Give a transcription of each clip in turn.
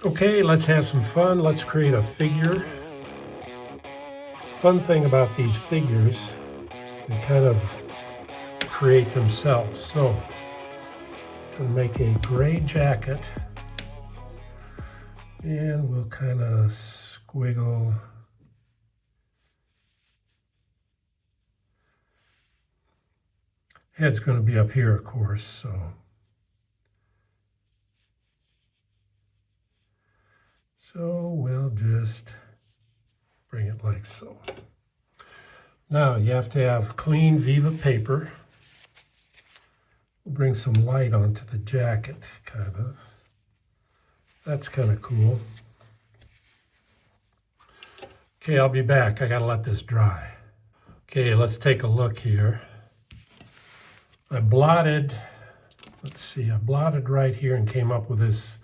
Okay, let's have some fun. Let's create a figure. Fun thing about these figures, they kind of create themselves. So I'm going to make a gray jacket and we'll kind of squiggle. Head's going to be up here, of course, so we'll just bring it like so. Now you have to have clean Viva paper. We'll bring some light onto the jacket, kind of. That's kind of cool. Okay, I'll be back. I gotta let this dry. Okay, let's take a look here. I blotted right here and came up with this,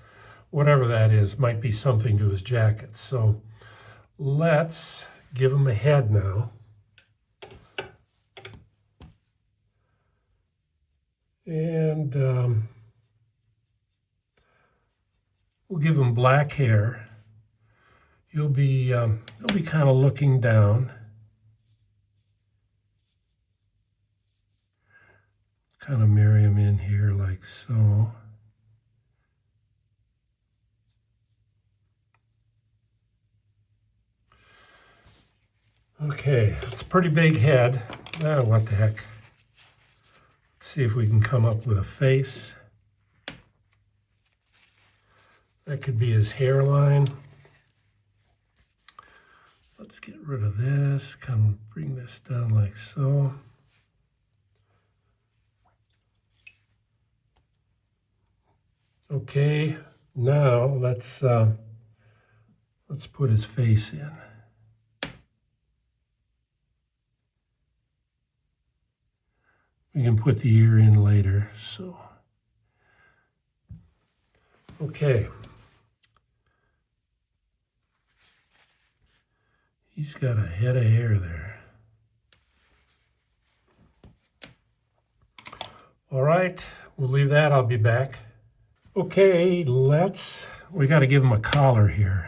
whatever that is, might be something to his jacket. So let's give him a head now. And we'll give him black hair. He'll be kind of looking down. Kind of marry him in here like so. Okay, it's a pretty big head. Oh, what the heck. Let's see if we can come up with a face. That could be his hairline. Let's get rid of this. Come bring this down like so. Okay, now let's put his face in. We can put the ear in later, so. Okay. He's got a head of hair there. All right, we'll leave that, I'll be back. Okay, we got to give him a collar here.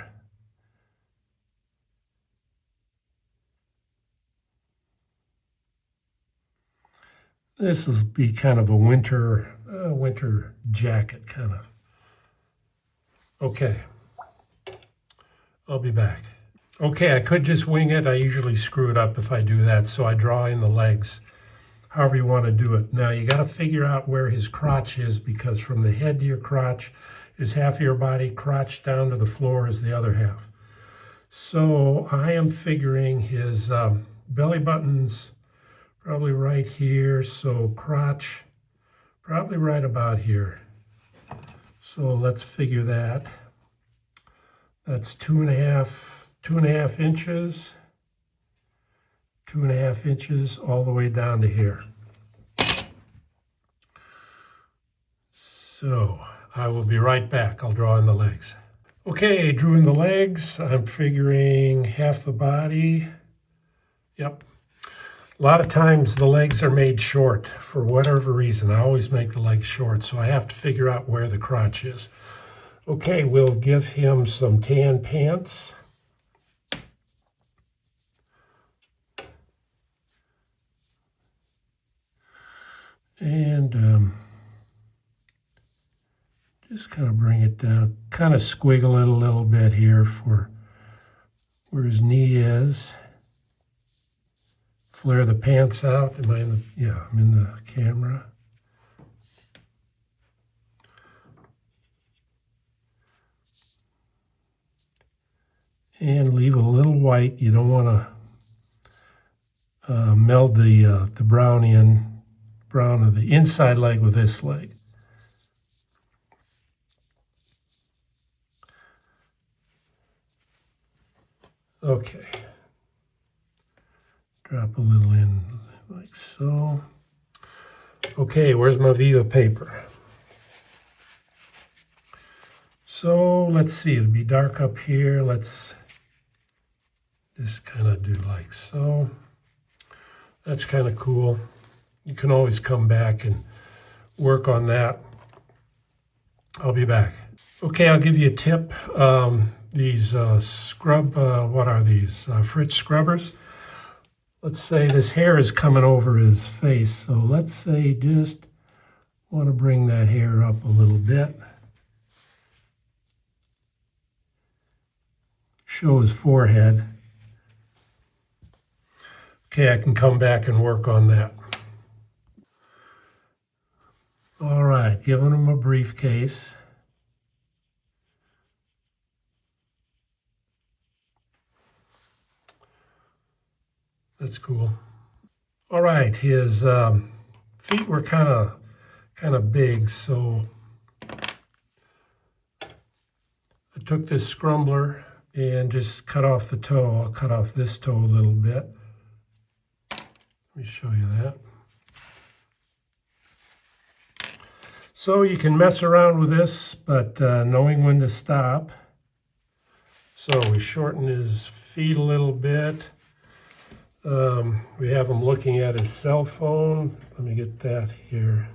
This will be kind of a winter jacket, kind of. Okay, I'll be back. Okay, I could just wing it. I usually screw it up if I do that, so I draw in the legs, however you want to do it. Now, you got to figure out where his crotch is, because from the head to your crotch is half of your body, crotch down to the floor is the other half. So I am figuring his belly button's probably right here, so crotch probably right about here. So let's figure that. That's 2.5 inches, 2.5 inches all the way down to here. So I will be right back. I'll draw in the legs. Okay, drew in the legs. I'm figuring half the body. Yep. A lot of times the legs are made short for whatever reason. I always make the legs short, so I have to figure out where the crotch is. Okay, we'll give him some tan pants. And just kind of bring it down, kind of squiggle it a little bit here for where his knee is. Flare the pants out. Am I in the, yeah, I'm in the camera. And leave a little white. You don't want to meld the brown of the inside leg with this leg. Okay. Drop a little in like so. Okay, where's my Viva paper? So let's see, it'll be dark up here. Let's just kind of do like so. That's kind of cool. You can always come back and work on that. I'll be back. Okay, I'll give you a tip. These what are these? Fritz scrubbers. Let's say this hair is coming over his face. So let's say just want to bring that hair up a little bit. Show his forehead. Okay, I can come back and work on that. All right, giving him a briefcase. That's cool. All right, his feet were kind of big, so I took this scrumbler and just cut off the toe. I'll cut off this toe a little bit. Let me show you that. So you can mess around with this, but knowing when to stop. So we shorten his feet a little bit. We have him looking at his cell phone. Let me get that here.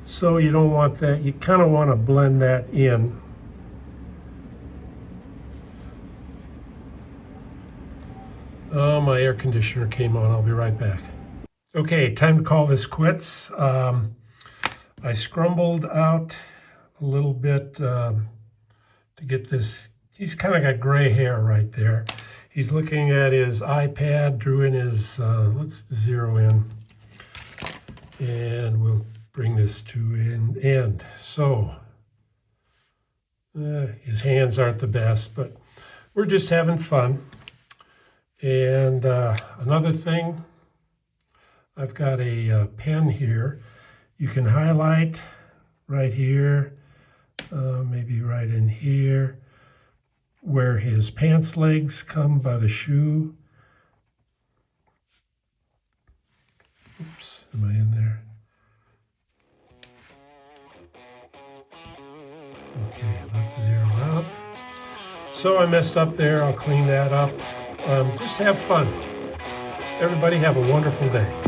So you don't want that. You kind of want to blend that in. Oh, my air conditioner came on. I'll be right back. Okay, time to call this quits. I scrumbled out a little bit to get this. He's kind of got gray hair right there. He's looking at his iPad, drew in his, let's zero in, and we'll bring this to an end. So his hands aren't the best, but we're just having fun. And another thing, I've got a pen here. You can highlight right here, maybe right in here, where his pants legs come by the shoe. Oops, am I in there? Okay, let's zero out. So I messed up there. I'll clean that up. Just have fun. Everybody have a wonderful day.